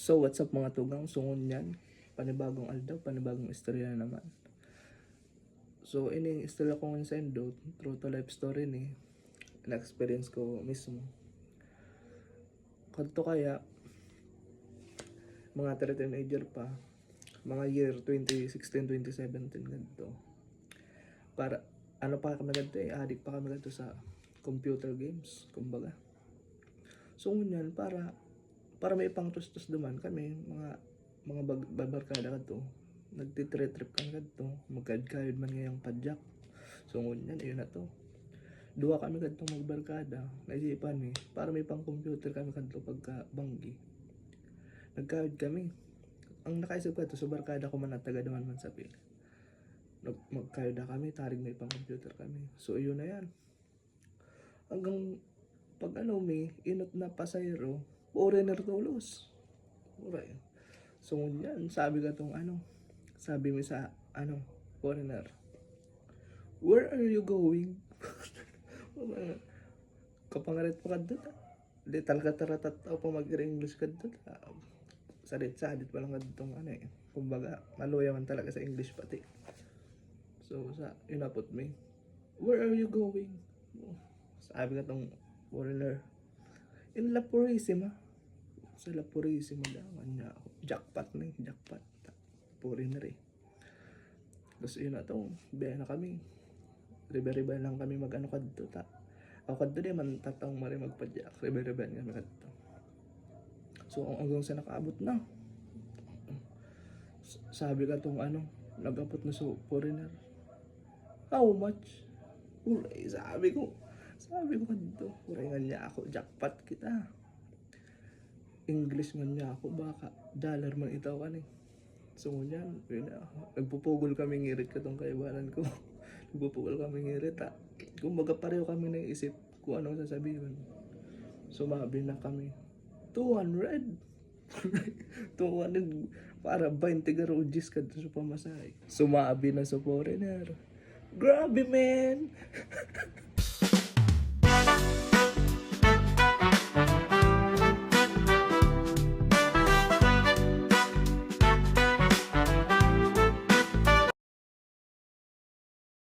So what's up mga tugang, sungon yan. Panibagong aldaw, panibagong istorya na naman. So ini istorya ko ngayon sa Endo, true to life story ni na-experience ko mismo. Kadto kaya, mga teenager pa, mga year 2016-2017 ganito. Para, ano pa kami ganito addict pa kami ganito sa computer games, kumbaga. So ngunyan, para may pang tustos naman kami, mga babarkada ka to, nagtitrip kang kadto, magkayod man ngayong padyak. So ngunyan, ayun na to. Duwa kami kadto magbarkada, naisipan para may pang computer kami kadto pagka banggi. Nagkayod kami. Ang nakaisip ko ito, sa barkada ko man at taga naman sa pil. Magkayod na kami, tarig may pang computer kami. So ayun na yan. Hanggang pag inot na pasayro, foreigner tulos. Uray. So yan, sabi ka tong sabi mo sa foreigner, where are you going? Kapangarit pa ka doon. Di talaga taratat pa mag-English ka doon. Sadit pa lang ka doon kumbaga, maluya man talaga sa English pati. So, inapot me, where are you going? Sabi ka tong foreigner, in La Purisima. Sa La Purisima daman niya ako. Jackpot. Foreigner Tapos yun na to, biya na kami. Riba-riba lang kami mag-ano kadto ta. Ako kadto di man tatang mari magpadyak. Riba-riba kami kadto. So hanggang sa nakaabot na. Sabi ka tong nag-abot na sa foreigner. How much? Uray, sabi ko kadto. Uray nga niya ako, jackpot kita. English man niya ako, baka dollar man itaw So ngunyan, nagpupugol kami ngirit ka tong kaibanan ko. Nagpupugol kami ngirit Kumbaga pareho kami naisip kung anong sasabihin. Sumabi na kami, 200. 200 para 20 garojis ka sa pamasahe. Sumabi na sa foreigner, grabe man.